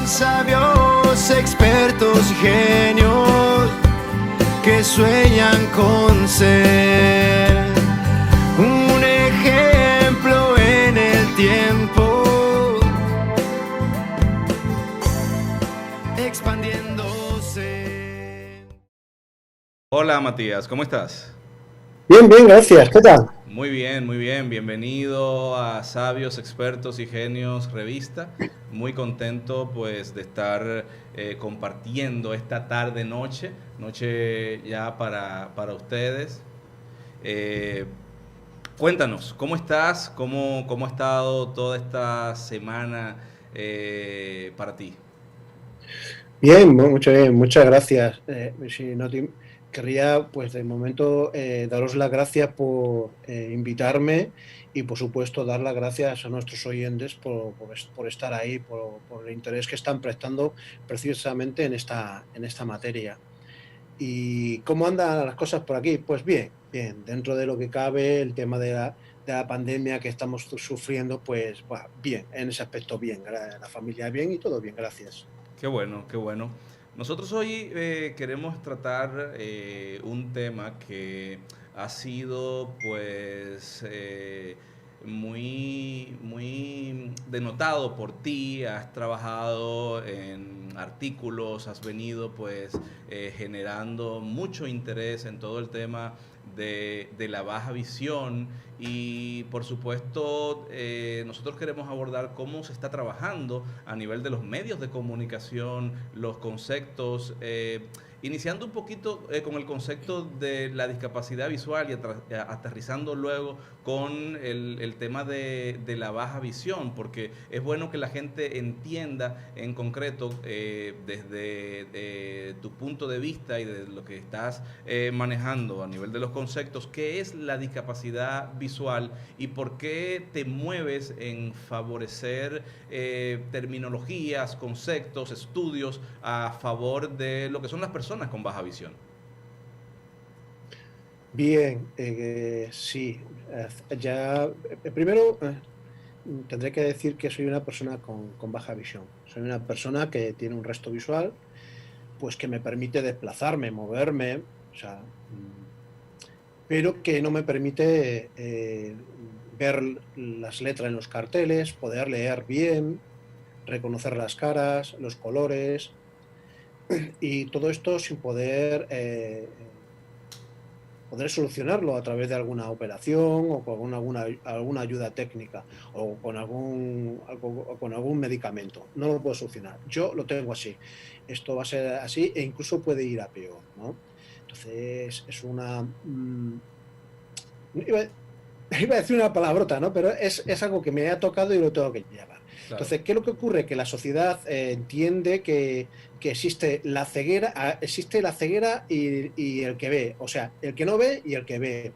sabios, expertos y genios que sueñan con ser un ejemplo en el tiempo, expandiéndose. Hola Matías, ¿cómo estás? Bien, bien, gracias. ¿Qué tal? Muy bien, muy bien. Bienvenido a Sabios, Expertos y Genios Revista. Muy contento pues de estar compartiendo esta tarde noche, noche ya para ustedes. Eh, Cuéntanos, ¿cómo estás? ¿Cómo ha estado toda esta semana para ti? Bien, mucho bien, muchas gracias. Sí, no querría, pues de momento, daros las gracias por invitarme y, por supuesto, dar las gracias a nuestros oyentes por estar ahí, por el interés que están prestando precisamente en esta materia. ¿Y cómo andan las cosas por aquí? Pues bien, bien, dentro de lo que cabe, el tema de la pandemia que estamos sufriendo, pues bien, en ese aspecto bien, la familia bien y todo bien, gracias. Qué bueno, qué bueno. Nosotros hoy queremos tratar un tema que ha sido pues muy denotado por ti. Has trabajado en artículos, has venido pues generando mucho interés en todo el tema de la baja visión y por supuesto nosotros queremos abordar cómo se está trabajando a nivel de los medios de comunicación, los conceptos, iniciando un poquito con el concepto de la discapacidad visual y aterrizando luego con el tema de la baja visión, porque es bueno que la gente entienda en concreto desde tu punto de vista y de lo que estás manejando a nivel de los conceptos, qué es la discapacidad visual y por qué te mueves en favorecer terminologías, conceptos, estudios a favor de lo que son las personas con baja visión. Bien, sí, ya primero tendré que decir que soy una persona con baja visión. Soy una persona que tiene un resto visual, pues que me permite desplazarme, moverme, o sea, pero que no me permite ver las letras en los carteles, poder leer bien, reconocer las caras, los colores, y todo esto sin poder solucionarlo a través de alguna operación o con alguna ayuda técnica o con algún medicamento. No lo puedo solucionar. Yo lo tengo así. Esto va a ser así e incluso puede ir a peor, ¿no? Entonces, es una... iba, iba a decir una palabrota, ¿no? Pero es algo que me ha tocado y lo tengo que llevar. Claro. Entonces, ¿qué es lo que ocurre? Que la sociedad entiende que existe la ceguera y el que ve, o sea, el que no ve y el que ve.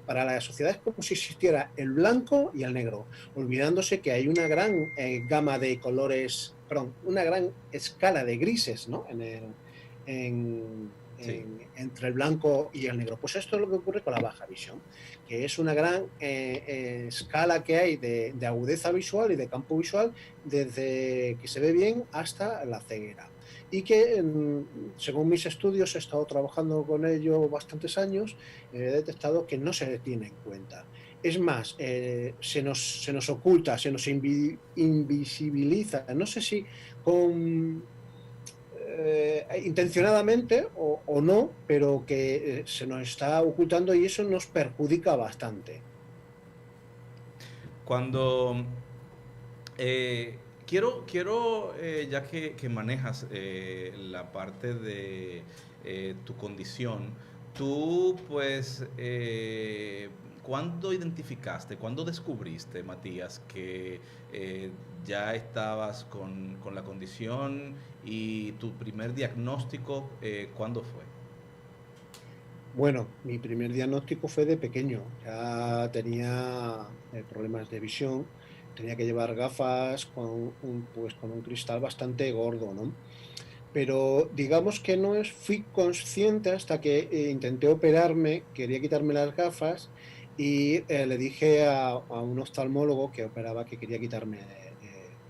Para la sociedad es como si existiera el blanco y el negro, olvidándose que hay una gran gama de colores, perdón, una gran escala de grises, ¿no? Sí. Entre el blanco y el negro. Pues esto es lo que ocurre con la baja visión, que es una gran escala que hay de agudeza visual y de campo visual desde que se ve bien hasta la ceguera. Y que, según mis estudios, he estado trabajando con ello bastantes años, he detectado que no se tiene en cuenta. Es más, se nos oculta, se nos invisibiliza, no sé si con intencionadamente o no, pero que se nos está ocultando y eso nos perjudica bastante. Cuando quiero ya que manejas la parte de tu condición, tú pues, ¿cuándo identificaste, cuándo descubriste, Matías, que ya estabas con la condición y tu primer diagnóstico, cuándo fue? Bueno, mi primer diagnóstico fue de pequeño. Ya tenía problemas de visión, tenía que llevar gafas pues, con un cristal bastante gordo, ¿no? Pero digamos que fui consciente hasta que intenté operarme, quería quitarme las gafas y le dije a un oftalmólogo que operaba que quería quitarme,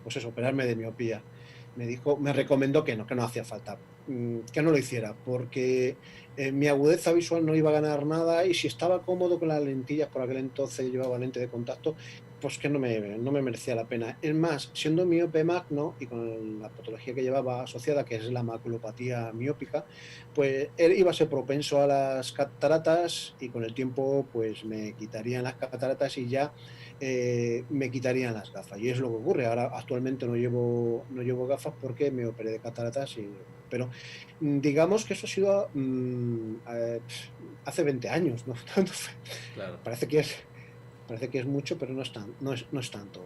pues eso, operarme de miopía. me recomendó que no hacía falta, que no lo hiciera, porque mi agudeza visual no iba a ganar nada y si estaba cómodo con las lentillas, por aquel entonces llevaba lente de contacto, pues que no me merecía la pena. Es más, siendo miope magno y con la patología que llevaba asociada, que es la maculopatía miópica, pues él iba a ser propenso a las cataratas y con el tiempo pues me quitarían las cataratas y ya me quitarían las gafas. Y es lo que ocurre. Ahora actualmente no llevo gafas porque me operé de cataratas, pero digamos que eso ha sido hace 20 años, ¿no? Claro. Parece que es, parece que es mucho, pero no es tanto.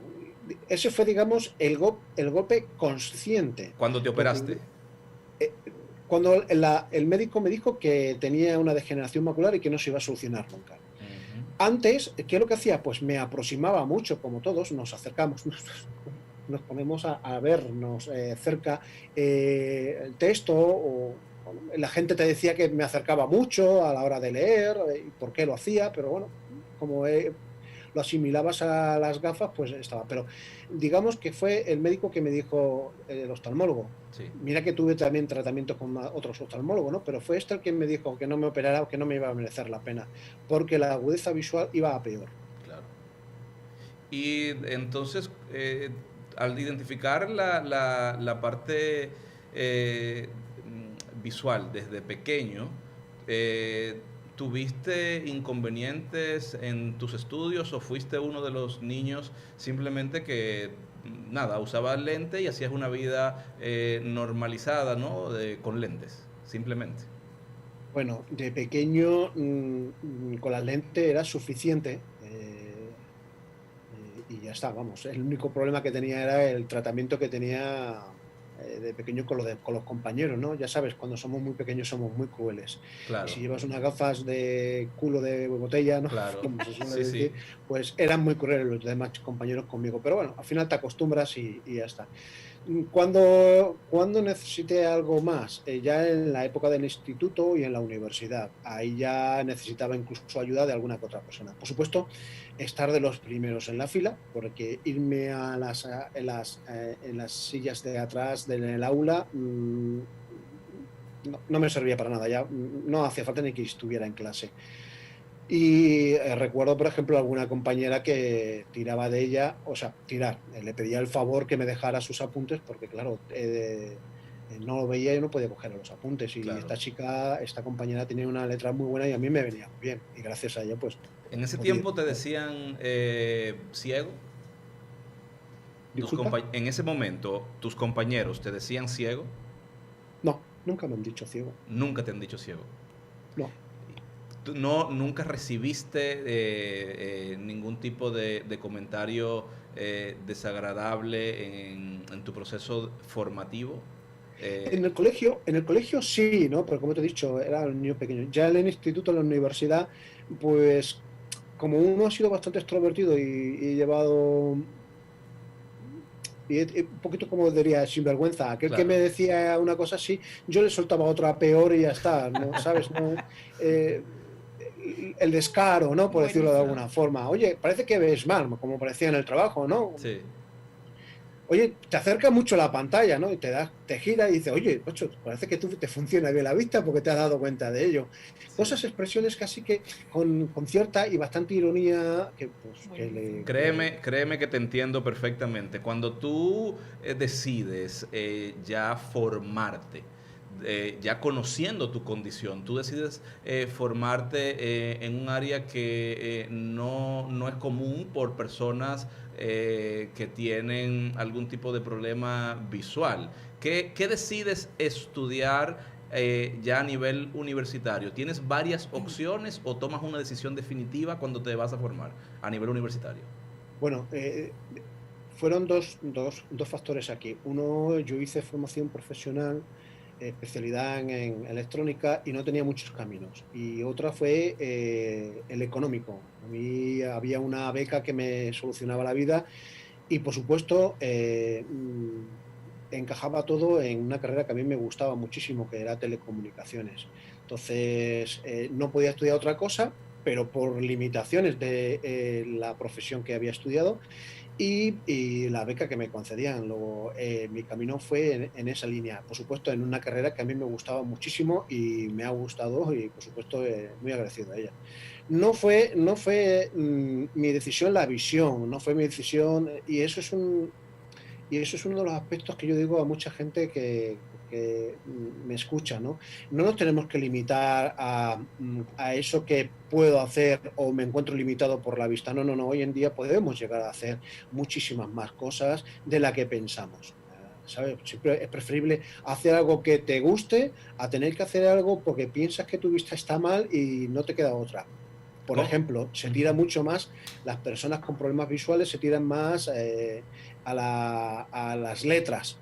Ese fue, digamos, el golpe consciente. ¿Cuándo te operaste? Eh, Cuando el médico me dijo que tenía una degeneración macular y que no se iba a solucionar nunca. Ujú. Antes, ¿qué es lo que hacía? Pues me aproximaba mucho, como todos, nos acercamos, nos ponemos a vernos cerca el texto, o bueno, la gente te decía que me acercaba mucho a la hora de leer, y por qué lo hacía, pero bueno, como lo asimilabas a las gafas, pues estaba. Pero digamos que fue el médico que me dijo, el oftalmólogo. Sí, Mira que tuve también tratamiento con otros oftalmólogos, ¿no? Pero fue este el que me dijo que no me operara o que no me iba a merecer la pena, porque la agudeza visual iba a peor. claro. Y entonces, al identificar la parte visual desde pequeño, eh, ¿tuviste inconvenientes en tus estudios o fuiste uno de los niños simplemente que, nada, usabas lente y hacías una vida normalizada, ¿no? Con lentes, simplemente. Bueno, de pequeño con la lente era suficiente y ya está, vamos. El único problema que tenía era el tratamiento que tenía de pequeño con los compañeros, ¿no? Ya sabes, cuando somos muy pequeños somos muy crueles. Y Claro, si llevas unas gafas de culo de botella, ¿no? claro. Como se suele Sí, sí. decir, pues eran muy crueles los demás compañeros conmigo. Pero bueno, al final te acostumbras y ya está. Cuando necesité algo más, ya en la época del instituto y en la universidad, ahí ya necesitaba incluso ayuda de alguna que otra persona. Por supuesto, estar de los primeros en la fila, porque irme en las sillas de atrás del aula no me servía para nada, ya no hacía falta ni que estuviera en clase. Y recuerdo, por ejemplo, alguna compañera que tiraba de ella, o sea, le pedía el favor que me dejara sus apuntes, porque claro, no lo veía y no podía coger los apuntes. Y Claro. esta compañera tenía una letra muy buena y a mí me venía muy bien. Y gracias a ella, pues, En ese podía. tiempo te decían ciego. ¿Disculpa? En ese momento, tus compañeros te decían ciego. No, nunca me han dicho ciego. Nunca te han dicho ciego. No. Tú nunca recibiste ningún tipo de comentario desagradable en tu proceso formativo. Eh, En el colegio sí, ¿no? Pero como te he dicho, era un niño pequeño. Ya en el instituto, en la universidad, pues como uno ha sido bastante extrovertido y llevado un poquito como diría sinvergüenza, aquel que me claro, decía una cosa así, yo le soltaba otra peor y ya está, ¿no? ¿Sabes? No, eh, el descaro, ¿no? Por decirlo de alguna forma. Oye, parece que ves mal, como parecía en el trabajo, ¿no? sí, Oye, te acerca mucho la pantalla, ¿no? Y te gira y dice, oye, macho, parece que tú te funciona bien la vista porque te has dado cuenta de ello. Todas sí. esas expresiones casi que con cierta y bastante ironía que, pues, Créeme que te entiendo perfectamente. Cuando tú decides ya formarte, ya conociendo tu condición, tú decides formarte en un área que no es común por personas que tienen algún tipo de problema visual. ¿Qué decides estudiar ya a nivel universitario? ¿Tienes varias opciones o tomas una decisión definitiva cuando te vas a formar a nivel universitario? bueno, fueron dos factores aquí. Uno, yo hice formación profesional, especialidad en electrónica y no tenía muchos caminos. Y otra fue el económico. A mí había una beca que me solucionaba la vida y, por supuesto, encajaba todo en una carrera que a mí me gustaba muchísimo, que era telecomunicaciones. Entonces, no podía estudiar otra cosa, pero por limitaciones de la profesión que había estudiado, y la beca que me concedían. Luego, mi camino fue en esa línea, por supuesto, en una carrera que a mí me gustaba muchísimo y me ha gustado y, por supuesto, muy agradecido a ella. No fue mi decisión la visión, no fue mi decisión, y eso es uno de los aspectos que yo digo a mucha gente que me escucha, ¿no? No nos tenemos que limitar a eso que puedo hacer o me encuentro limitado por la vista. No, no, no. Hoy en día podemos llegar a hacer muchísimas más cosas de las que pensamos. ¿Sabes? Siempre es preferible hacer algo que te guste a tener que hacer algo porque piensas que tu vista está mal y no te queda otra. Por ¿Cómo? ejemplo, se tira mucho más, las personas con problemas visuales se tiran más a las letras.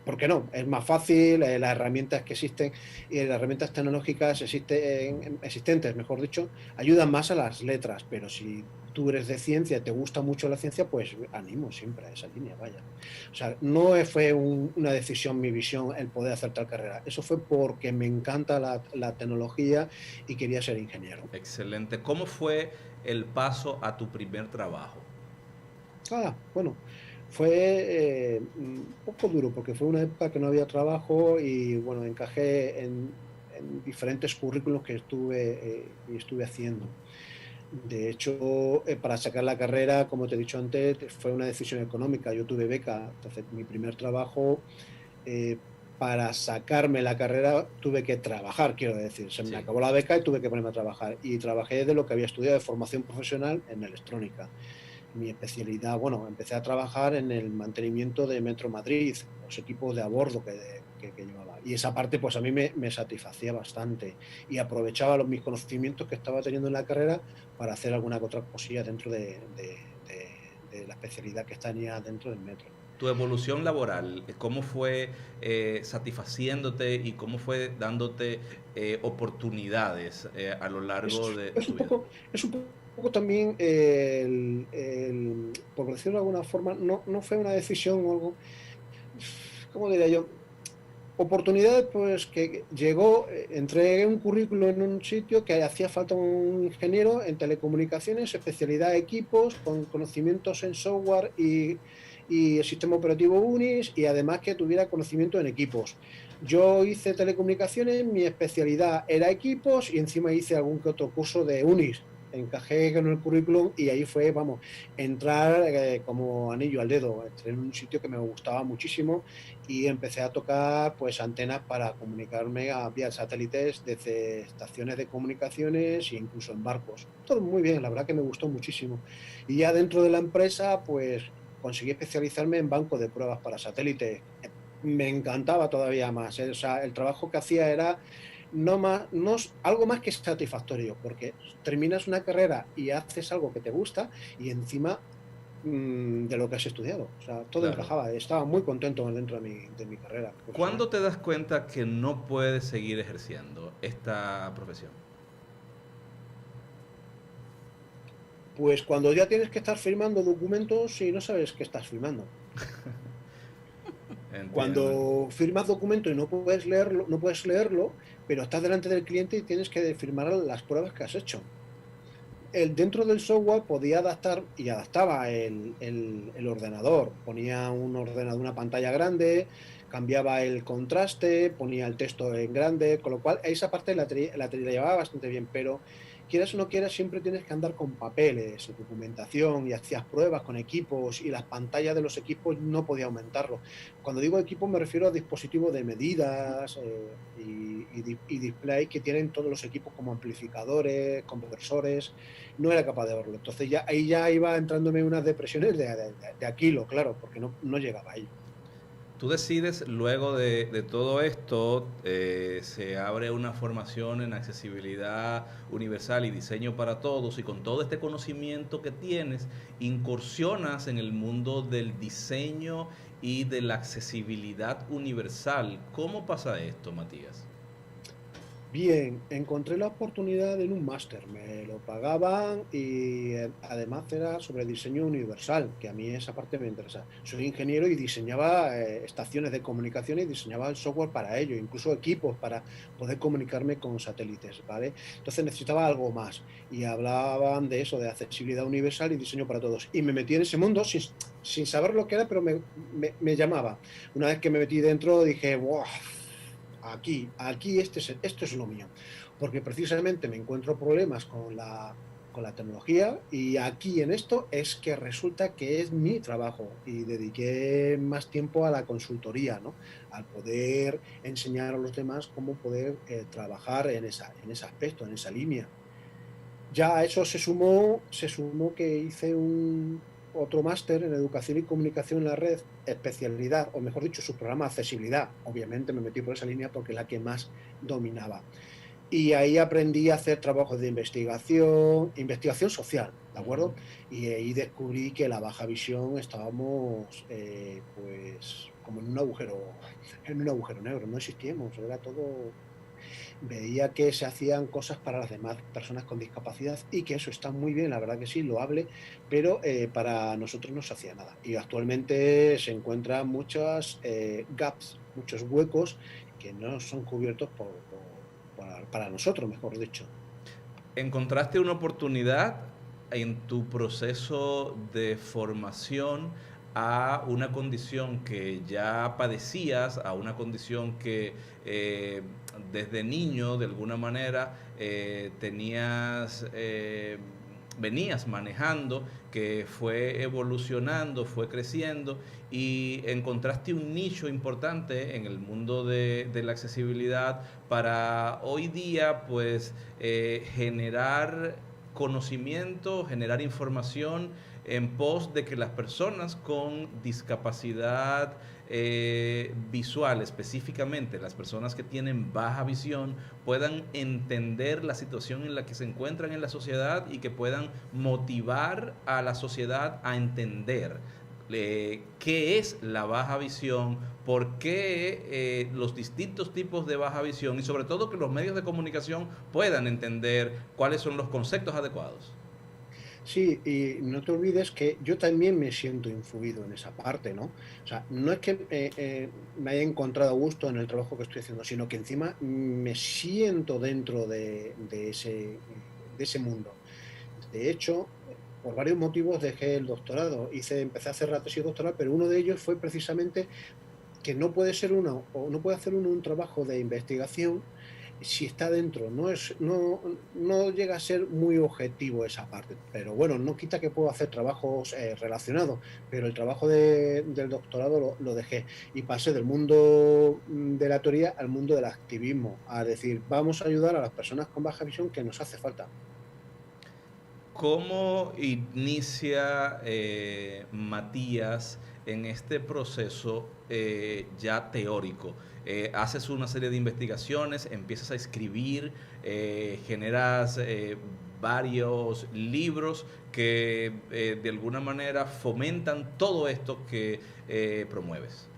¿Por qué no? Es más fácil, las herramientas que existen y las herramientas tecnológicas existentes, mejor dicho, ayudan más a las letras, pero si tú eres de ciencia, te gusta mucho la ciencia, pues animo siempre a esa línea, vaya. O sea, no fue una decisión, mi visión, el poder hacer tal carrera. Eso fue porque me encanta la tecnología y quería ser ingeniero. Excelente. ¿Cómo fue el paso a tu primer trabajo? Bueno, fue un poco duro porque fue una época que no había trabajo y bueno, encajé en diferentes currículos que estuve haciendo. De hecho, para sacar la carrera, como te he dicho antes, fue una decisión económica. Yo tuve beca, entonces mi primer trabajo, eh, para sacarme la carrera tuve que trabajar, quiero decir. Se me Sí. acabó la beca y tuve que ponerme a trabajar. Y trabajé de lo que había estudiado de formación profesional en electrónica. Mi especialidad, bueno, empecé a trabajar en el mantenimiento de Metro Madrid, los equipos de a bordo que llevaba. Y esa parte, pues a mí me satisfacía bastante y aprovechaba mis conocimientos que estaba teniendo en la carrera para hacer alguna que otra cosilla dentro de la especialidad que tenía dentro del metro. Tu evolución laboral, ¿cómo fue satisfaciéndote y cómo fue dándote oportunidades a lo largo de Es tu un vida? poco, es un poco también, por decirlo de alguna forma, no fue una decisión o algo, ¿cómo diría yo? Oportunidad, pues que llegó, entregué un currículo en un sitio que hacía falta un ingeniero en telecomunicaciones, especialidad equipos, con conocimientos en software y el sistema operativo Unix y además que tuviera conocimiento en equipos. Yo hice telecomunicaciones, mi especialidad era equipos y encima hice algún que otro curso de Unix. Encajé con el currículum y ahí fue, vamos, entrar como anillo al dedo. Entré en un sitio que me gustaba muchísimo y empecé a tocar pues antenas para comunicarme vía satélites desde estaciones de comunicaciones e incluso en barcos. Todo muy bien, la verdad que me gustó muchísimo. Y ya dentro de la empresa pues conseguí especializarme en banco de pruebas para satélites. Me encantaba todavía más, ¿eh? O sea, el trabajo que hacía era algo más que satisfactorio, porque terminas una carrera y haces algo que te gusta y encima de lo que has estudiado. O sea, todo Claro. encajaba. Estaba muy contento dentro de mi carrera profesional. ¿Cuándo te das cuenta que no puedes seguir ejerciendo esta profesión? Pues cuando ya tienes que estar firmando documentos y no sabes qué estás firmando. Entiendo. Cuando firmas documento y no puedes leerlo, pero estás delante del cliente y tienes que firmar las pruebas que has hecho. Dentro del software podía adaptar y adaptaba el ordenador. Ponía una pantalla grande, cambiaba el contraste, ponía el texto en grande, con lo cual esa parte la llevaba bastante bien, pero quieras o no quieras, siempre tienes que andar con papeles, documentación y hacías pruebas con equipos y las pantallas de los equipos no podía aumentarlo. Cuando digo equipo me refiero a dispositivos de medidas y display que tienen todos los equipos como amplificadores, conversores. No era capaz de verlo. Entonces ahí ya iba entrándome unas depresiones de Aquilo, claro, porque no llegaba a ello. Tú decides, luego de todo esto, se abre una formación en accesibilidad universal y diseño para todos, y con todo este conocimiento que tienes, incursionas en el mundo del diseño y de la accesibilidad universal. ¿Cómo pasa esto, Matías? Bien, encontré la oportunidad en un máster, me lo pagaban y además era sobre diseño universal, que a mí esa parte me interesa. Soy ingeniero y diseñaba estaciones de comunicación y diseñaba el software para ello, incluso equipos para poder comunicarme con satélites, ¿vale? Entonces necesitaba algo más y hablaban de eso, de accesibilidad universal y diseño para todos. Y me metí en ese mundo sin saber lo que era, pero me llamaba. Una vez que me metí dentro dije, wow, aquí esto es lo mío, porque precisamente me encuentro problemas con la tecnología y aquí en esto es que resulta que es mi trabajo y dediqué más tiempo a la consultoría, ¿no? Al poder enseñar a los demás cómo poder trabajar en ese aspecto, en esa línea. Ya a eso se sumó que hice otro máster en educación y comunicación en la red, especialidad, o mejor dicho, su programa de accesibilidad. Obviamente me metí por esa línea porque es la que más dominaba. Y ahí aprendí a hacer trabajos de investigación, investigación social, ¿de acuerdo? Y ahí descubrí que la baja visión estábamos, pues, como en un agujero negro, no existíamos, era todo. Veía que se hacían cosas para las demás personas con discapacidad y que eso está muy bien, la verdad que sí, loable, pero para nosotros no se hacía nada. Y actualmente se encuentran muchos gaps, muchos huecos que no son cubiertos para nosotros, mejor dicho. ¿Encontraste una oportunidad en tu proceso de formación a una condición que ya padecías, a una condición que desde niño de alguna manera venías manejando, que fue evolucionando, fue creciendo y encontraste un nicho importante en el mundo de la accesibilidad para hoy día pues generar conocimiento, generar información en pos de que las personas con discapacidad visual, específicamente las personas que tienen baja visión, puedan entender la situación en la que se encuentran en la sociedad y que puedan motivar a la sociedad a entender qué es la baja visión, por qué los distintos tipos de baja visión y sobre todo que los medios de comunicación puedan entender cuáles son los conceptos adecuados. Sí, y no te olvides que yo también me siento influido en esa parte, ¿no? O sea, no es que me haya encontrado gusto en el trabajo que estoy haciendo, sino que encima me siento dentro de ese mundo. De hecho, por varios motivos dejé el doctorado, empecé a hacer la tesis doctoral, pero uno de ellos fue precisamente que no puede ser uno, o no puede hacer uno un trabajo de investigación si está dentro. No llega a ser muy objetivo esa parte, pero bueno, no quita que puedo hacer trabajos relacionados, pero el trabajo del doctorado lo dejé y pasé del mundo de la teoría al mundo del activismo, a decir, vamos a ayudar a las personas con baja visión que nos hace falta. ¿Cómo inicia Matías en este proceso ya teórico? Haces una serie de investigaciones, empiezas a escribir, generas varios libros que de alguna manera fomentan todo esto que promueves.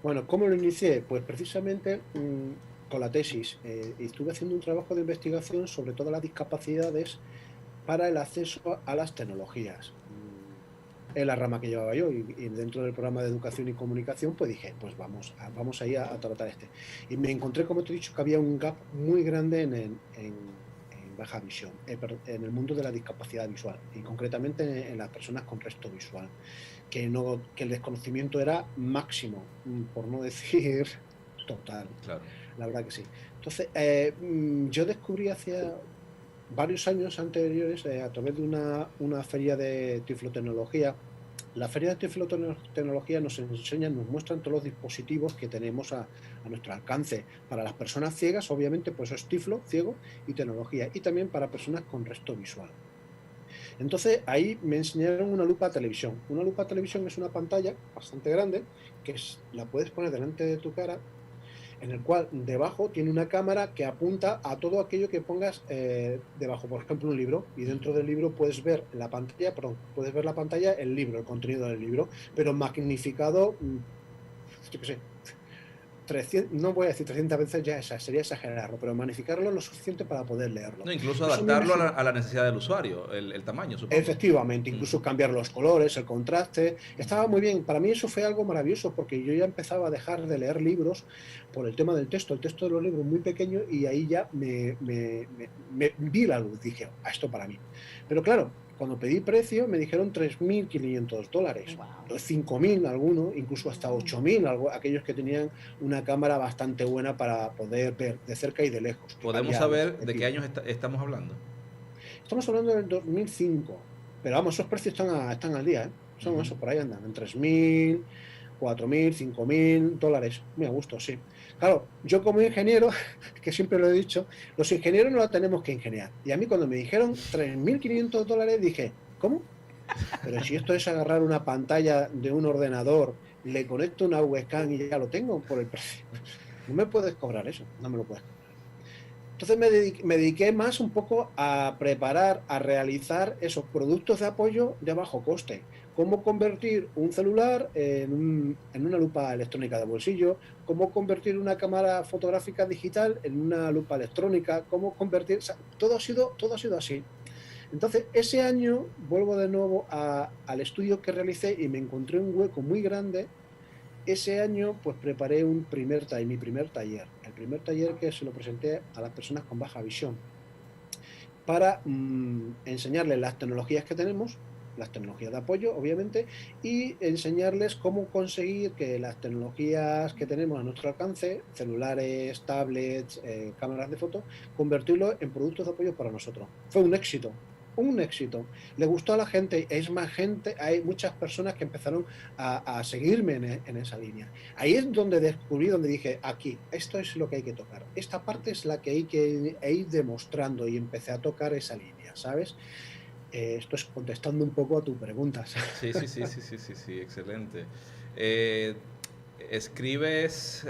Bueno, ¿cómo lo inicié? Pues precisamente con la tesis. Estuve haciendo un trabajo de investigación sobre todas las discapacidades para el acceso a las tecnologías. Es la rama que llevaba yo y dentro del programa de educación y comunicación pues dije, pues vamos a ir a tratar este. Y me encontré, como te he dicho, que había un gap muy grande en baja visión, en el mundo de la discapacidad visual y concretamente en las personas con resto visual, que el desconocimiento era máximo, por no decir total, Claro. la verdad que sí. Entonces, yo descubrí hace varios años anteriores, a través de una feria de tiflotecnología. La feria de tiflotecnología nos enseñan, nos muestran todos los dispositivos que tenemos a nuestro alcance. Para las personas ciegas, obviamente, pues es tiflo, ciego y tecnología. Y también para personas con resto visual. Entonces ahí me enseñaron una lupa televisión. Una lupa televisión es una pantalla bastante grande la puedes poner delante de tu cara, en el cual debajo tiene una cámara que apunta a todo aquello que pongas debajo, por ejemplo, un libro, y dentro del libro puedes ver la pantalla, perdón, puedes ver la pantalla, el libro, el contenido del libro, pero magnificado, yo qué sé, 300, no voy a decir 300 veces, ya sería exagerarlo, pero magnificarlo lo suficiente para poder leerlo. No, incluso adaptarlo a la necesidad del usuario, el tamaño, supongo. Efectivamente, incluso cambiar los colores, el contraste, estaba muy bien. Para mí eso fue algo maravilloso porque yo ya empezaba a dejar de leer libros por el tema del texto. El texto de los libros muy pequeño y ahí ya me vi la luz, dije, esto para mí. Pero claro, cuando pedí precio me dijeron $3.500, Wow. 5.000 algunos, incluso hasta 8.000, aquellos que tenían una cámara bastante buena para poder ver de cerca y de lejos. ¿Podemos saber de qué años estamos hablando? Estamos hablando del 2005, pero vamos, esos precios están al día, ¿eh? Son esos, por ahí andan, en 3.000, 4.000, $5.000, muy a gusto, sí. Claro, yo como ingeniero, que siempre lo he dicho, los ingenieros no la tenemos que ingeniar. Y a mí cuando me dijeron $3.500, dije, ¿cómo? Pero si esto es agarrar una pantalla de un ordenador, le conecto una webcam y ya lo tengo por el precio. No me puedes cobrar eso, no me lo puedes cobrar. Entonces me dediqué más un poco a preparar, a realizar esos productos de apoyo de bajo coste. Cómo convertir un celular en una lupa electrónica de bolsillo, cómo convertir una cámara fotográfica digital en una lupa electrónica, cómo convertir... O sea, todo ha sido así. Entonces, ese año vuelvo de nuevo al estudio que realicé y me encontré un hueco muy grande. Ese año pues preparé mi primer taller, el primer taller que se lo presenté a las personas con baja visión para enseñarles las tecnologías que tenemos, las tecnologías de apoyo obviamente, y enseñarles cómo conseguir que las tecnologías que tenemos a nuestro alcance, celulares, tablets, cámaras de foto, convertirlo en productos de apoyo para nosotros. Fue un éxito. Le gustó a la gente, es más gente, hay muchas personas que empezaron a seguirme en esa línea. Ahí es donde descubrí, donde dije, aquí, esto es lo que hay que tocar, esta parte es la que hay que ir demostrando, y empecé a tocar esa línea, ¿sabes? Esto es contestando un poco a tus preguntas. Sí, excelente. Escribes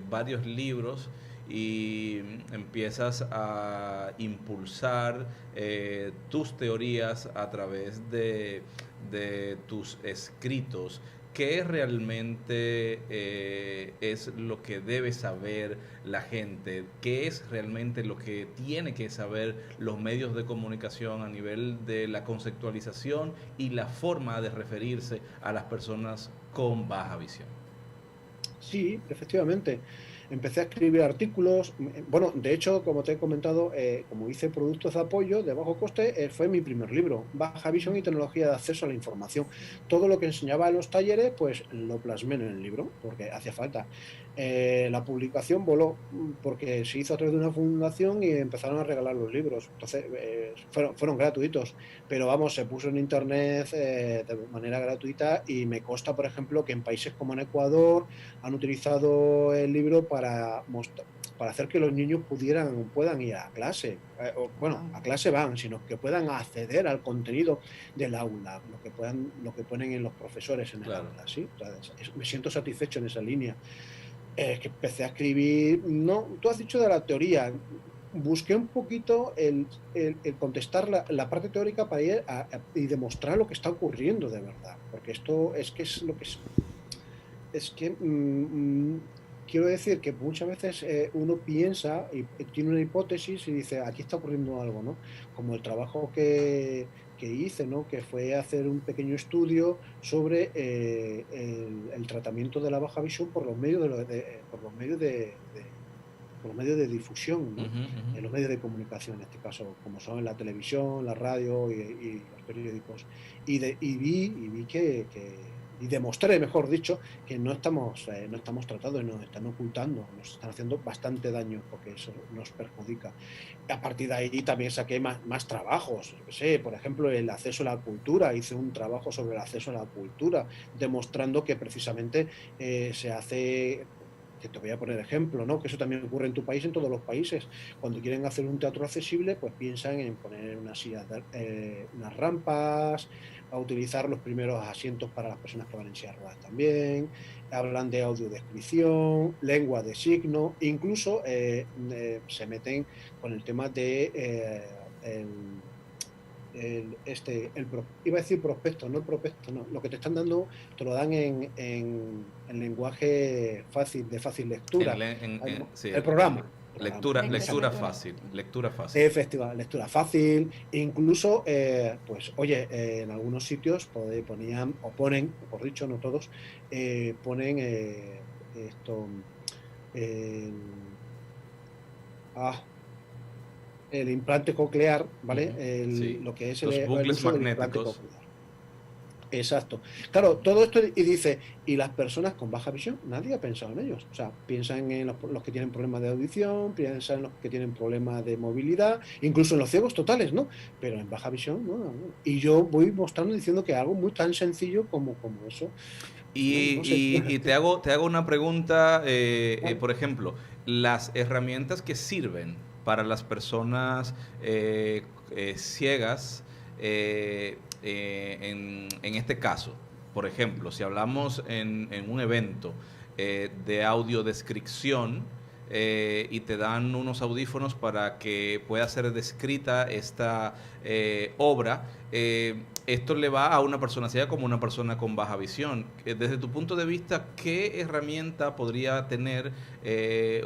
varios libros y empiezas a impulsar tus teorías a través de tus escritos. ¿Qué realmente es lo que debe saber la gente? ¿Qué es realmente lo que tiene que saber los medios de comunicación a nivel de la conceptualización y la forma de referirse a las personas con baja visión? Sí, efectivamente. Empecé a escribir artículos. Bueno, de hecho, como te he comentado, como hice productos de apoyo de bajo coste, fue mi primer libro, Baja Visión y Tecnología de Acceso a la Información. Todo lo que enseñaba en los talleres, pues lo plasmé en el libro, porque hacía falta. La publicación voló, porque se hizo a través de una fundación y empezaron a regalar los libros. Entonces, fueron gratuitos, pero vamos, se puso en internet de manera gratuita, y me consta, por ejemplo, que en países como en Ecuador han utilizado el libro para hacer que los niños puedan ir a clase. A clase van, sino que puedan acceder al contenido del aula, lo que ponen en los profesores en el aula, ¿sí? O sea, me siento satisfecho en esa línea. Que empecé a escribir, no, tú has dicho de la teoría, busqué un poquito el contestar la parte teórica para ir y demostrar lo que está ocurriendo de verdad, porque esto es lo que es que quiero decir que muchas veces uno piensa y tiene una hipótesis y dice, aquí está ocurriendo algo, ¿no? Como el trabajo que hice, ¿no? Que fue hacer un pequeño estudio sobre el tratamiento de la baja visión por los medios de difusión, ¿no? En los medios de comunicación, en este caso, como son la televisión, la radio y los periódicos. Y vi que y demostré, mejor dicho, que no estamos tratando y nos están ocultando, nos están haciendo bastante daño, porque eso nos perjudica. A partir de ahí también saqué más trabajos, yo qué sé, por ejemplo, el acceso a la cultura, hice un trabajo sobre el acceso a la cultura, demostrando que precisamente se hace... Que te voy a poner ejemplo, ¿no? Que eso también ocurre en tu país, en todos los países. Cuando quieren hacer un teatro accesible, pues piensan en poner unas rampas, a utilizar los primeros asientos para las personas que van en silla de ruedas también, hablan de audiodescripción, lengua de signo, incluso se meten con el tema de iba a decir prospecto, no el prospecto, no. Lo que te están dando te lo dan en lenguaje fácil, de fácil lectura. Sí, El programa. Lectura fácil, lectura fácil. Efectivamente, lectura fácil. Incluso, pues, oye, en algunos sitios ponían, o ponen, mejor dicho, no todos, ponen esto. eh, ah, el implante coclear, ¿vale? Sí. Lo que es Los el bucles uso del implante magnéticos. coclear. Exacto. Claro, todo esto, y dice, y las personas con baja visión, nadie ha pensado en ellos. O sea, piensan en los que tienen problemas de audición, piensan en los que tienen problemas de movilidad, incluso en los ciegos totales, ¿no? Pero en baja visión, no. Y yo voy mostrando diciendo que algo muy tan sencillo como eso. No sé. Y te hago una pregunta, Vale. por ejemplo, las herramientas que sirven para las personas ciegas, en este caso, por ejemplo, si hablamos en un evento de audiodescripción, y te dan unos audífonos para que pueda ser descrita esta obra, esto le va a una persona ciega como una persona con baja visión. Desde tu punto de vista, ¿qué herramienta podría tener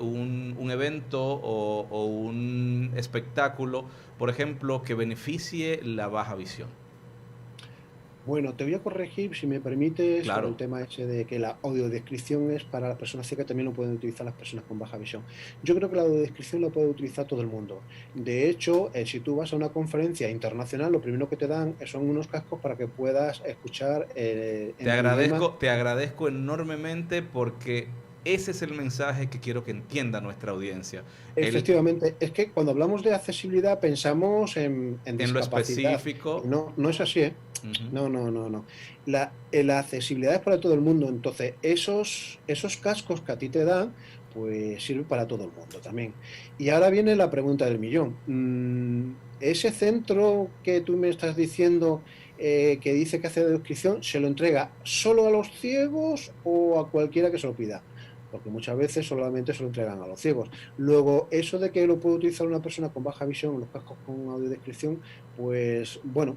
un evento o un espectáculo, por ejemplo, que beneficie la baja visión? Bueno, te voy a corregir, si me permites, sobre Claro. el tema ese de que la audiodescripción es para las personas ciegas, también lo pueden utilizar las personas con baja visión. Yo creo que la audiodescripción lo puede utilizar todo el mundo. De hecho, si tú vas a una conferencia internacional, lo primero que te dan son unos cascos para que puedas escuchar en tu idioma. Te agradezco enormemente porque ese es el mensaje que quiero que entienda nuestra audiencia. Efectivamente, es que cuando hablamos de accesibilidad pensamos en En lo discapacidad. específico. Y no es así, ¿eh? Uh-huh. No. La accesibilidad es para todo el mundo. Entonces, esos cascos que a ti te dan, pues sirven para todo el mundo también. Y ahora viene la pregunta del millón. ¿Ese centro que tú me estás diciendo que dice que hace de descripción, se lo entrega solo a los ciegos o a cualquiera que se lo pida? Porque muchas veces solamente se lo entregan a los ciegos. Luego, eso de que lo puede utilizar una persona con baja visión, los cascos con audiodescripción, pues bueno,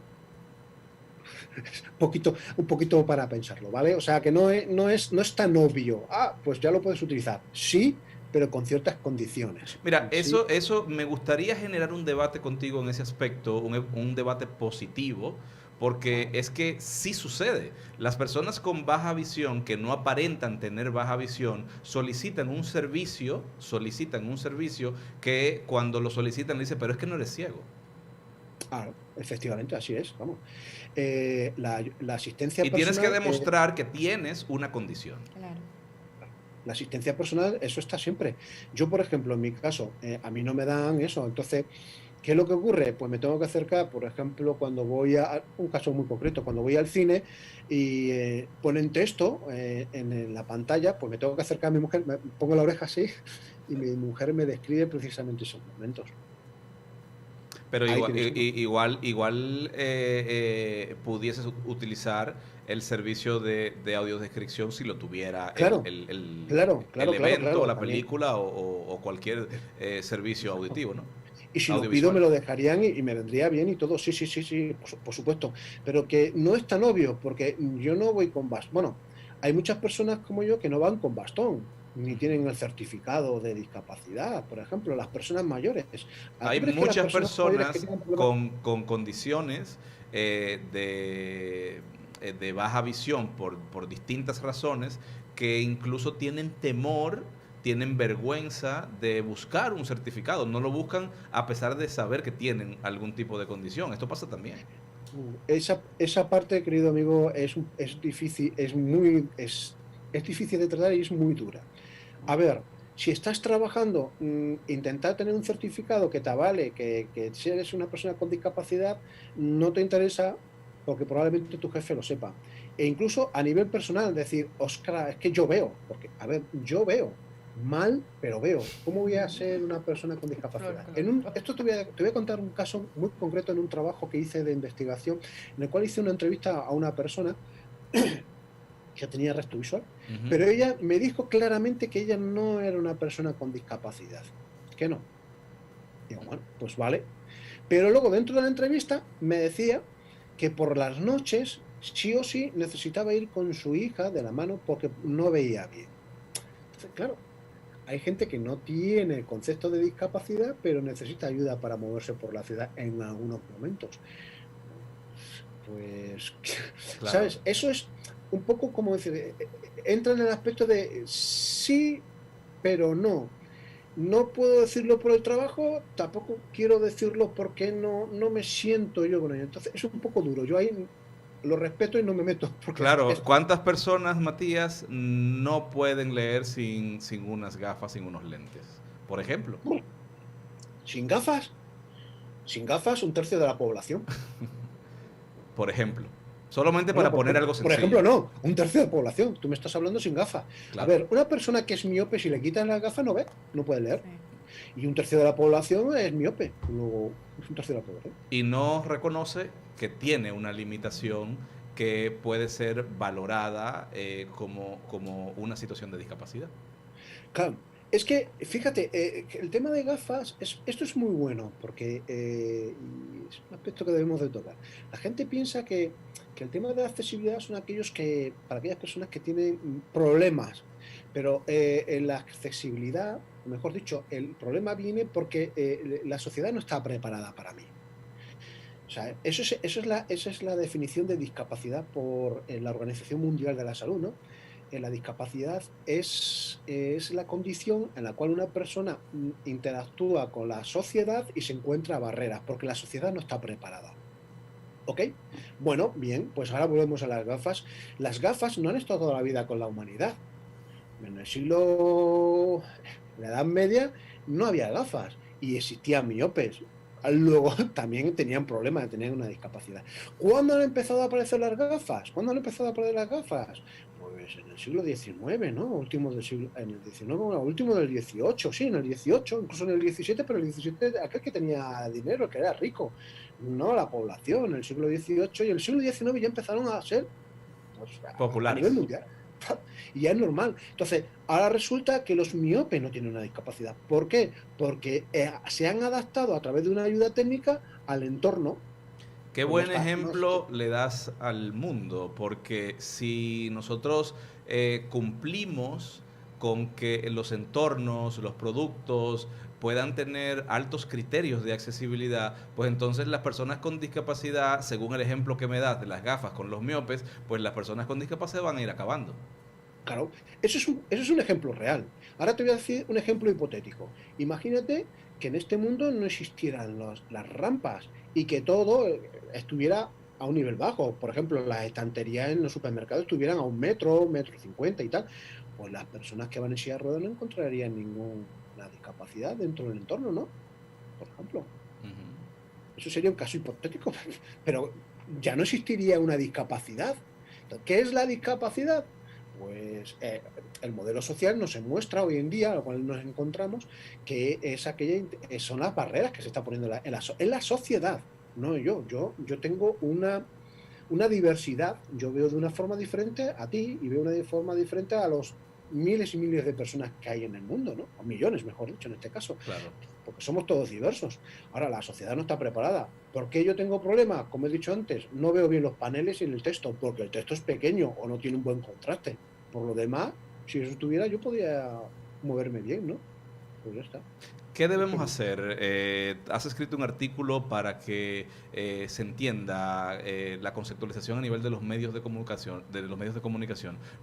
un poquito para pensarlo, ¿vale? O sea, que no es tan obvio. Pues ya lo puedes utilizar. Sí, pero con ciertas condiciones. Mira, Sí. eso me gustaría generar un debate contigo en ese aspecto, un debate positivo, porque es que sí sucede. Las personas con baja visión que no aparentan tener baja visión solicitan un servicio que cuando lo solicitan le dicen, pero es que no eres ciego. Efectivamente, así es, vamos. La asistencia Y tienes que personal. demostrar que tienes una condición. Claro. La asistencia personal, eso está siempre. Yo, por ejemplo, en mi caso, a mí no me dan eso. Entonces, ¿qué es lo que ocurre? Pues me tengo que acercar, por ejemplo, cuando voy a un caso muy concreto, cuando voy al cine y ponen texto en la pantalla, pues me tengo que acercar a mi mujer, me pongo la oreja así y mi mujer me describe precisamente esos momentos. Pero Ahí igual, tienes uno. igual pudieses utilizar el servicio de audiodescripción si lo tuviera Claro, el evento, la también. película o cualquier servicio auditivo, ¿no? Y si lo pido, Audiovisual. me lo dejarían y me vendría bien y todo. Sí, por supuesto. Pero que no es tan obvio, porque yo no voy con bastón. Bueno, hay muchas personas como yo que no van con bastón, ni tienen el certificado de discapacidad, por ejemplo, las personas mayores. Hay ¿Tú crees que las muchas personas mayores que personas tienen problemas? con condiciones de baja visión por distintas razones que incluso tienen temor, tienen vergüenza de buscar un certificado. No lo buscan a pesar de saber que tienen algún tipo de condición. Esto pasa también. Esa parte, querido amigo, es difícil, es difícil de tratar y es muy dura. A ver, si estás trabajando, intentar tener un certificado que te avale que si eres una persona con discapacidad, no te interesa porque probablemente tu jefe lo sepa. E incluso a nivel personal, decir, Oscar, es que yo veo, porque, a ver, yo veo mal, pero veo. ¿Cómo voy a ser una persona con discapacidad? Esto te voy a contar un caso muy concreto en un trabajo que hice de investigación, en el cual hice una entrevista a una persona que tenía resto visual, pero ella me dijo claramente que ella no era una persona con discapacidad, que no. Digo, bueno, pues vale. Pero luego dentro de la entrevista me decía que por las noches sí o sí necesitaba ir con su hija de la mano porque no veía bien. Entonces, claro, hay gente que no tiene concepto de discapacidad, pero necesita ayuda para moverse por la ciudad en algunos momentos. Pues, Claro. ¿sabes? Eso es un poco como decir, entra en el aspecto de sí, pero no. No puedo decirlo por el trabajo, tampoco quiero decirlo porque no me siento yo con ello. Entonces es un poco duro. Yo ahí lo respeto y no me meto porque Claro, ¿cuántas personas, Matías, no pueden leer sin unas gafas, sin unos lentes? Por ejemplo. sin gafas, sin gafas, un tercio de la población. Por ejemplo. Solamente Bueno, para poner algo por sencillo. ejemplo, no, un tercio de la población. Tú me estás hablando sin gafas. A Claro. ver, una persona que es miope, si le quitan las gafas, no ve, no puede leer. Sí. Y un tercio de la población es miope. Luego, es un tercio de la población. Y no reconoce que tiene una limitación que puede ser valorada como una situación de discapacidad. Claro, es que, fíjate, que el tema de gafas, esto es muy bueno, porque y es un aspecto que debemos de tocar. La gente piensa que el tema de la accesibilidad son aquellos que, para aquellas personas que tienen problemas, pero en la accesibilidad, mejor dicho, el problema viene porque la sociedad no está preparada para mí. O sea, esa es la definición de discapacidad por la Organización Mundial de la Salud, ¿no? La discapacidad es la condición en la cual una persona interactúa con la sociedad y se encuentra barreras, porque la sociedad no está preparada. ¿Ok? Bueno, bien, pues ahora volvemos a las gafas. Las gafas no han estado toda la vida con la humanidad. En el siglo, en la Edad Media, no había gafas y existían miopes. Luego también tenían problemas, tenían una discapacidad. ¿Cuándo han empezado a aparecer las gafas? ¿Cuándo han empezado a aparecer las gafas? Pues en el siglo XIX, ¿no? Último del siglo, en el XIX, bueno, último del XVIII, sí, en el XVIII, incluso en el XVII, pero el XVII aquel que tenía dinero, que era rico, no la población, en el siglo XVIII y el siglo XIX ya empezaron a ser pues, a nivel Populares. mundial. Y ya es normal. Entonces, ahora resulta que los miopes no tienen una discapacidad. ¿Por qué? Porque se han adaptado a través de una ayuda técnica al entorno. Qué Pues ya buen está. ejemplo le das al mundo, porque si nosotros cumplimos con que los entornos, los productos puedan tener altos criterios de accesibilidad, pues entonces las personas con discapacidad, según el ejemplo que me das de las gafas con los miopes, pues las personas con discapacidad van a ir acabando. Claro, eso es un ejemplo real. Ahora te voy a decir un ejemplo hipotético. Imagínate que en este mundo no existieran las rampas y que todo estuviera a un nivel bajo. Por ejemplo, las estanterías en los supermercados estuvieran a 1 metro, 1,50 m y tal. Pues las personas que van en silla de ruedas no encontrarían ninguna discapacidad dentro del entorno, ¿no? Por ejemplo. Ujú. Eso sería un caso hipotético, pero ya no existiría una discapacidad. ¿Qué es la discapacidad? Pues el modelo social nos muestra hoy en día, a lo cual nos encontramos, que es son las barreras que se está poniendo en la sociedad, no yo tengo una diversidad, yo veo de una forma diferente a ti y veo una forma diferente a los miles y miles de personas que hay en el mundo, ¿no? O millones, mejor dicho, en este caso, Claro. porque somos todos diversos. Ahora, la sociedad no está preparada. ¿Por qué yo tengo problemas? Como he dicho antes, no veo bien los paneles y el texto, porque el texto es pequeño o no tiene un buen contraste. Por lo demás, si eso estuviera, yo podría moverme bien, ¿no? Pues ya está. ¿Qué debemos hacer? Has escrito un artículo para que se entienda la conceptualización a nivel de los medios de comunicación,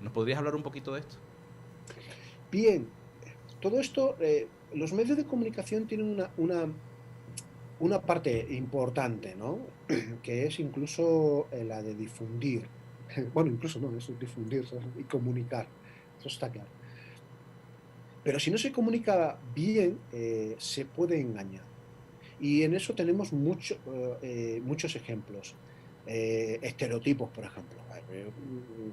¿Nos podrías hablar un poquito de esto? Bien, todo esto, los medios de comunicación tienen una parte importante, ¿no? Que es incluso la de difundir. Bueno, incluso no, eso es difundir y comunicar. Eso está claro. Pero si no se comunica bien, se puede engañar. Y en eso tenemos muchos ejemplos. Estereotipos, por ejemplo.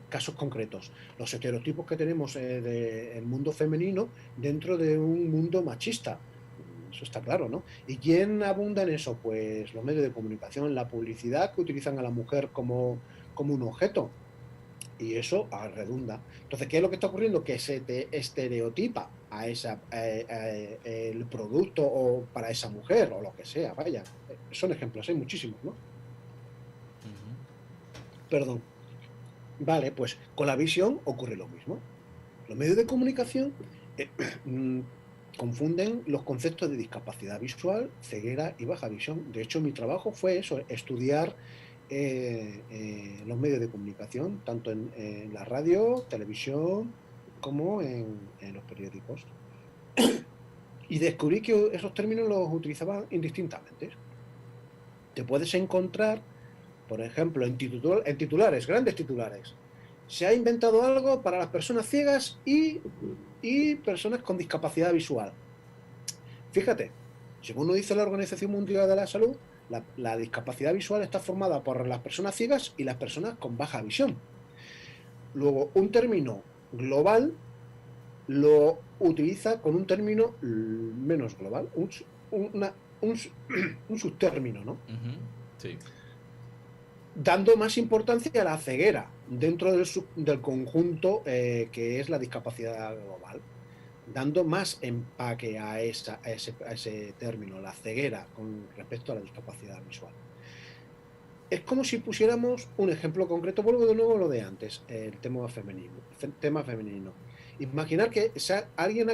Casos concretos. Los estereotipos que tenemos del mundo femenino dentro de un mundo machista. Eso está claro, ¿no? ¿Y quién abunda en eso? Pues los medios de comunicación, la publicidad que utilizan a la mujer como un objeto. Y eso redunda. Entonces, ¿qué es lo que está ocurriendo? Que se te estereotipa el producto o para esa mujer o lo que sea, vaya. Son ejemplos, hay muchísimos, ¿no? Ujú. Perdón. Vale, pues con la visión ocurre lo mismo. Los medios de comunicación mm, confunden los conceptos de discapacidad visual, ceguera y baja visión. De hecho, mi trabajo fue eso, estudiar los medios de comunicación, tanto en la radio, televisión, como en los periódicos. Y descubrí que esos términos los utilizaban indistintamente. Te puedes encontrar, por ejemplo, en titulares, grandes titulares. Se ha inventado algo para las personas ciegas y personas con discapacidad visual. Fíjate, según nos dice la Organización Mundial de la Salud, la discapacidad visual está formada por las personas ciegas y las personas con baja visión. Luego, un término global lo utiliza con un término menos global, una, un, un subtérmino, ¿no? Ujú. Sí. Dando más importancia a la ceguera dentro del conjunto que es la discapacidad global, dando más empaque a ese término, la ceguera, con respecto a la discapacidad visual. Es como si pusiéramos un ejemplo concreto, vuelvo de nuevo a lo de antes, el tema femenino. Imaginar que alguien ha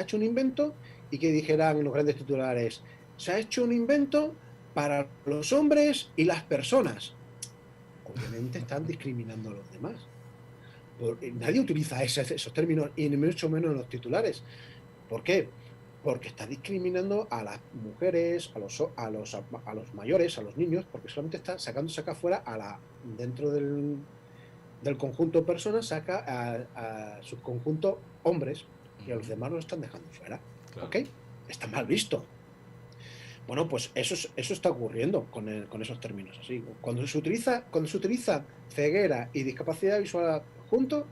hecho un invento y que dijeran en los grandes titulares, se ha hecho un invento para los hombres y las personas. Obviamente están discriminando a los demás. Nadie utiliza esos términos y ni mucho menos en los titulares. ¿Por qué? Porque está discriminando a las mujeres, a los mayores, a los niños, porque solamente está saca fuera dentro del conjunto de personas, saca a su conjunto hombres y a los demás los están dejando fuera. Claro. ¿Ok? Está mal visto. Bueno, pues eso está ocurriendo con esos términos así. Cuando se utiliza ceguera y discapacidad visual juntos,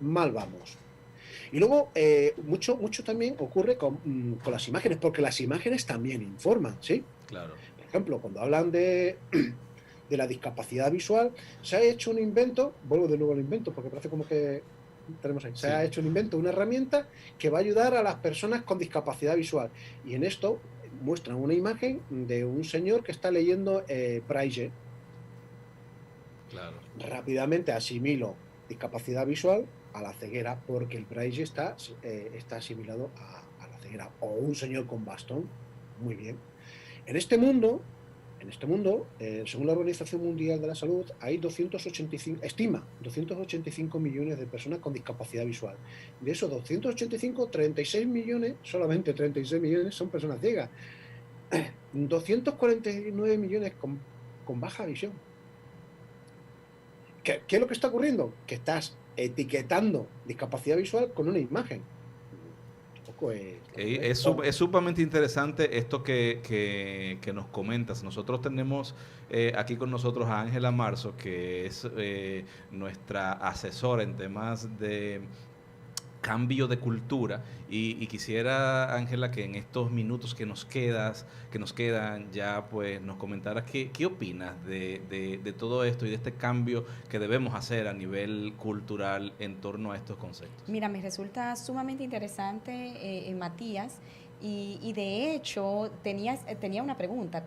mal vamos. Y luego, mucho también ocurre con las imágenes, porque las imágenes también informan, ¿sí? Claro. Por ejemplo, cuando hablan de la discapacidad visual, se ha hecho un invento, vuelvo de nuevo al invento, porque parece como que tenemos ahí, se ha hecho un invento, una herramienta que va a ayudar a las personas con discapacidad visual. Y en esto muestran una imagen de un señor que está leyendo braille. Claro. Rápidamente asimilo discapacidad visual a la ceguera, porque el braille está asimilado a la ceguera. O un señor con bastón. Muy bien. En este mundo, según la Organización Mundial de la Salud, hay 285 millones de personas con discapacidad visual. De esos 285, 36 millones, solamente 36 millones son personas ciegas. 249 millones con baja visión. ¿Qué es lo que está ocurriendo? Que estás etiquetando discapacidad visual con una imagen. Tampoco es sumamente interesante esto que nos comentas. Nosotros tenemos aquí con nosotros a Ángela Marzo, que es nuestra asesora en temas de cambio de cultura y quisiera, Ángela, que en estos minutos que nos quedan ya pues nos comentaras qué opinas de todo esto y de este cambio que debemos hacer a nivel cultural en torno a estos conceptos. Mira, me resulta sumamente interesante, Matías, y de hecho tengo una pregunta,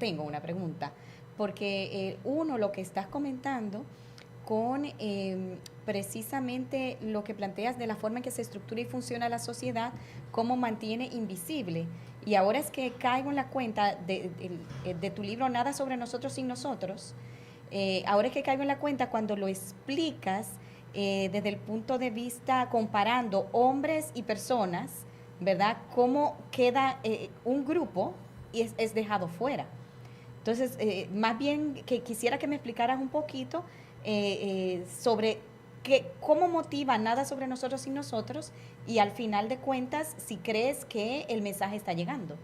porque lo que estás comentando con precisamente lo que planteas de la forma en que se estructura y funciona la sociedad, cómo mantiene invisible. Y ahora es que caigo en la cuenta de tu libro Nada sobre nosotros sin nosotros. Ahora es que caigo en la cuenta cuando lo explicas desde el punto de vista comparando hombres y personas, ¿verdad? Cómo queda un grupo y es dejado fuera. Entonces, más bien que quisiera que me explicaras un poquito sobre cómo motiva Nada sobre nosotros sin nosotros y al final de cuentas si crees que el mensaje está llegando.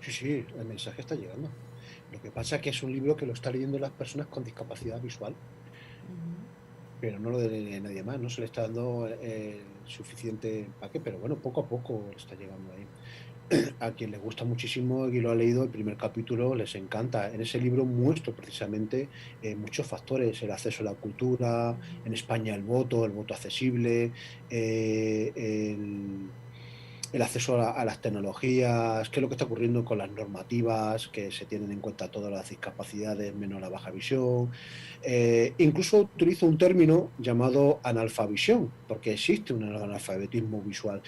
Sí, el mensaje está llegando. Lo que pasa es que es un libro que lo están leyendo las personas con discapacidad visual, pero no lo de nadie más, no se le está dando suficiente empaque, pero bueno, poco a poco está llegando ahí. a quien le gusta muchísimo y lo ha leído, el primer capítulo les encanta. En ese libro muestro precisamente muchos factores: el acceso a la cultura, en España el voto accesible, eh, el, el acceso a las tecnologías, qué es lo que está ocurriendo con las normativas, que se tienen en cuenta todas las discapacidades menos la baja visión. Incluso utilizo un término llamado analfavisión, porque existe un analfabetismo visual.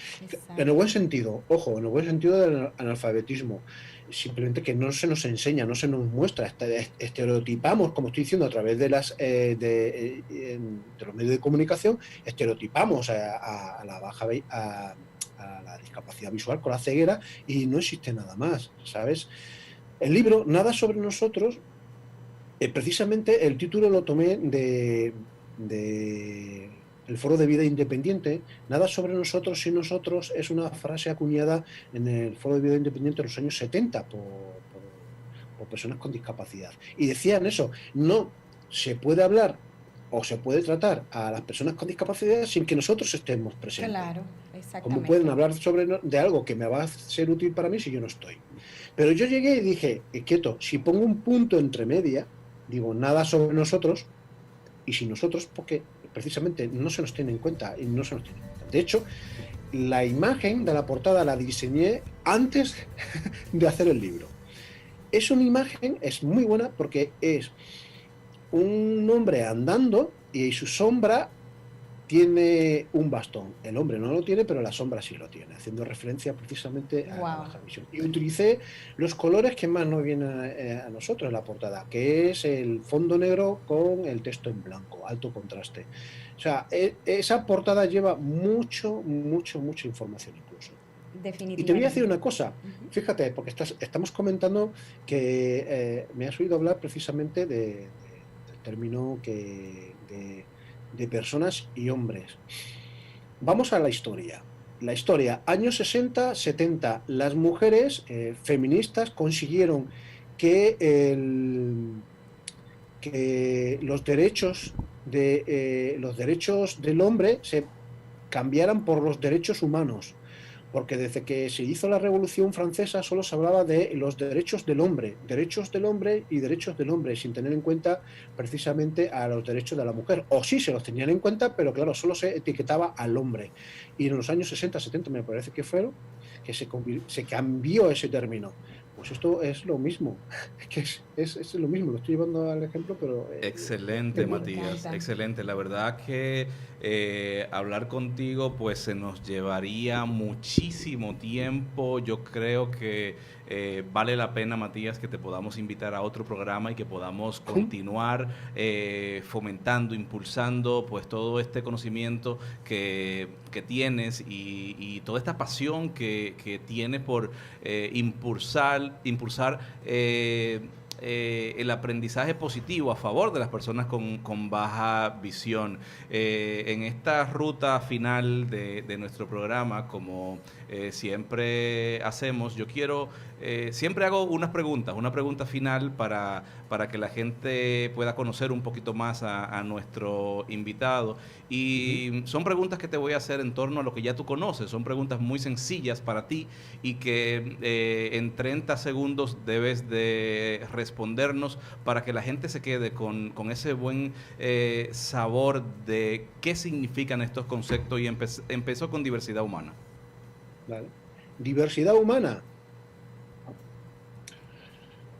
En el buen sentido, ojo, en el buen sentido del analfabetismo, simplemente que no se nos enseña, no se nos muestra, estereotipamos, como estoy diciendo, a través de los medios de comunicación, estereotipamos a la baja a la discapacidad visual con la ceguera, y no existe nada más, ¿sabes? El libro, Nada sobre nosotros, precisamente el título lo tomé de el Foro de Vida Independiente. Nada sobre nosotros sin nosotros es una frase acuñada en el Foro de Vida Independiente en los años 70 por personas con discapacidad. Y decían eso: no se puede hablar o se puede tratar a las personas con discapacidad sin que nosotros estemos presentes. Claro, exactamente. ¿Cómo pueden hablar de algo que me va a ser útil para mí si yo no estoy? Pero yo llegué y dije, quieto, si pongo un punto entre media, digo, nada sobre nosotros, y sin nosotros, porque precisamente no se nos tiene en cuenta, y no se nos tiene en cuenta. De hecho, la imagen de la portada la diseñé antes de hacer el libro. Es una imagen, es muy buena, porque es un hombre andando y su sombra tiene un bastón. El hombre no lo tiene, pero la sombra sí lo tiene, haciendo referencia precisamente a la baja visión. Y utilicé los colores que más nos vienen a nosotros en la portada, que es el fondo negro con el texto en blanco, alto contraste. O sea, esa portada lleva mucha información incluso. Y te voy a decir una cosa, fíjate, porque estamos comentando que me has oído hablar precisamente del término de personas y hombres. Vamos a la historia. La historia, años 60, 70, las mujeres feministas consiguieron que los derechos del hombre se cambiaran por los derechos humanos. Porque desde que se hizo la Revolución Francesa solo se hablaba de los derechos del hombre y derechos del hombre, sin tener en cuenta precisamente a los derechos de la mujer. O sí se los tenían en cuenta, pero claro, solo se etiquetaba al hombre. Y en los años 60, 70 me parece que fueron, que se cambió ese término. Pues esto es lo mismo, que es lo mismo, lo estoy llevando al ejemplo, pero... Excelente, Matías, excelente. La verdad que hablar contigo pues se nos llevaría muchísimo tiempo. Yo creo que vale la pena, Matías, que te podamos invitar a otro programa y que podamos continuar fomentando, impulsando pues todo este conocimiento que tienes y toda esta pasión que tienes por impulsar el aprendizaje positivo a favor de las personas con baja visión. En esta ruta final de nuestro programa, como siempre hacemos, yo quiero, siempre hago una pregunta final para que la gente pueda conocer un poquito más a nuestro invitado. Y son preguntas que te voy a hacer en torno a lo que ya tú conoces, son preguntas muy sencillas para ti y que en 30 segundos debes de respondernos para que la gente se quede con ese buen sabor de qué significan estos conceptos. Y empezó con diversidad humana. Vale. Diversidad humana.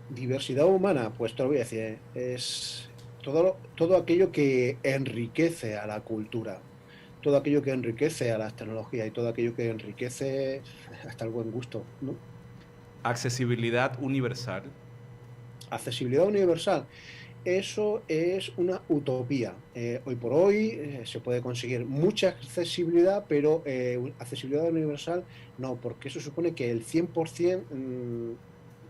Diversidad humana, pues te lo voy a decir, es todo aquello que enriquece a la cultura, todo aquello que enriquece a las tecnologías y todo aquello que enriquece hasta el buen gusto, ¿no? Accesibilidad universal. Accesibilidad universal. Eso es una utopía. Hoy por hoy se puede conseguir mucha accesibilidad, pero accesibilidad universal no, porque eso supone que el 100%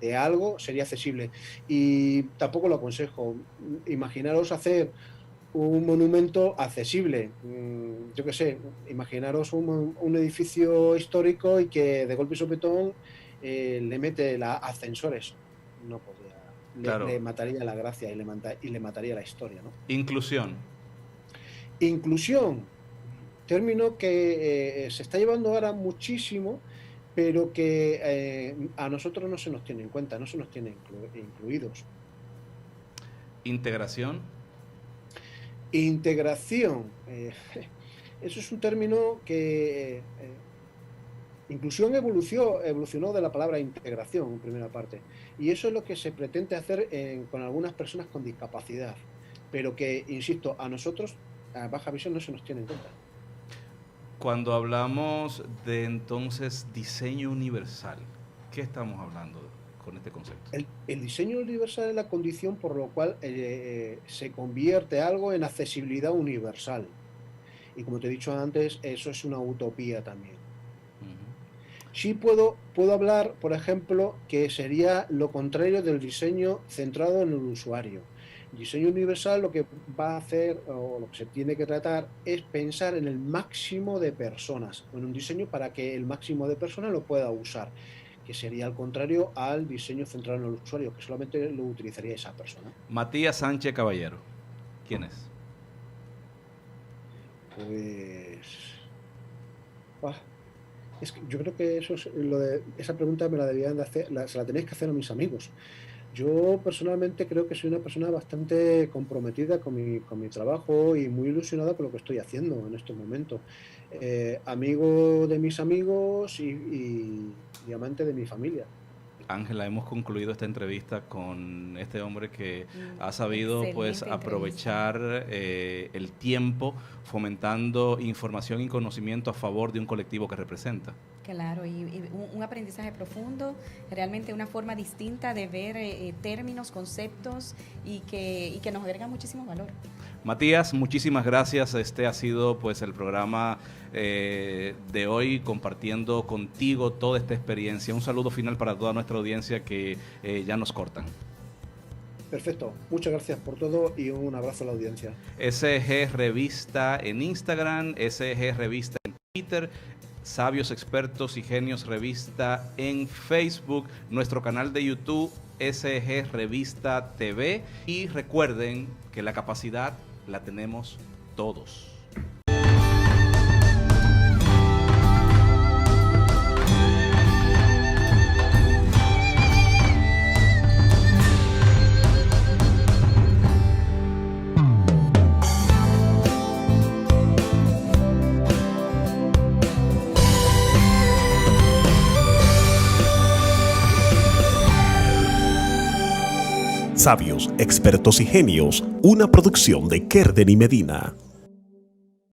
de algo sería accesible. Y tampoco lo aconsejo. Imaginaros hacer un monumento accesible. Yo qué sé, imaginaros un edificio histórico y que de golpe y sopetón le mete ascensores. No podría. Claro. Le mataría la gracia y le mataría la historia, ¿no? Inclusión. Inclusión, término que se está llevando ahora muchísimo pero que a nosotros no se nos tiene en cuenta, no se nos tiene incluidos. Integración. Integración. Eso es un término que... inclusión evolucionó de la palabra integración en primera parte. Y eso es lo que se pretende hacer con algunas personas con discapacidad. Pero que, insisto, a nosotros, a Baja Visión, no se nos tiene en cuenta. Cuando hablamos de entonces diseño universal, ¿qué estamos hablando con este concepto? El diseño universal es la condición por lo cual se convierte algo en accesibilidad universal. Y como te he dicho antes, eso es una utopía también. Sí puedo hablar, por ejemplo, que sería lo contrario del diseño centrado en el usuario. Diseño universal lo que va a hacer, o lo que se tiene que tratar, es pensar en el máximo de personas, en un diseño para que el máximo de personas lo pueda usar, que sería al contrario al diseño centrado en el usuario, que solamente lo utilizaría esa persona. Matías Sánchez Caballero, ¿quién es? Pues... es que yo creo que eso es esa pregunta me la debían de hacer, se la tenéis que hacer a mis amigos. Yo personalmente creo que soy una persona bastante comprometida con mi trabajo y muy ilusionada con lo que estoy haciendo en este momento. Amigo de mis amigos y amante de mi familia. Ángela, hemos concluido esta entrevista con este hombre que ha sabido pues aprovechar el tiempo fomentando información y conocimiento a favor de un colectivo que representa. Claro, y un aprendizaje profundo, realmente una forma distinta de ver términos, conceptos y que nos agrega muchísimo valor. Matías, muchísimas gracias. Este ha sido pues el programa de hoy, compartiendo contigo toda esta experiencia. Un saludo final para toda nuestra audiencia que ya nos cortan. Perfecto, muchas gracias por todo y un abrazo a la audiencia. SG Revista en Instagram, SG Revista en Twitter, Sabios, Expertos y Genios Revista en Facebook, nuestro canal de YouTube SG Revista TV, y recuerden que la capacidad la tenemos todos. Sabios, Expertos y Genios, una producción de Kerden y Medina.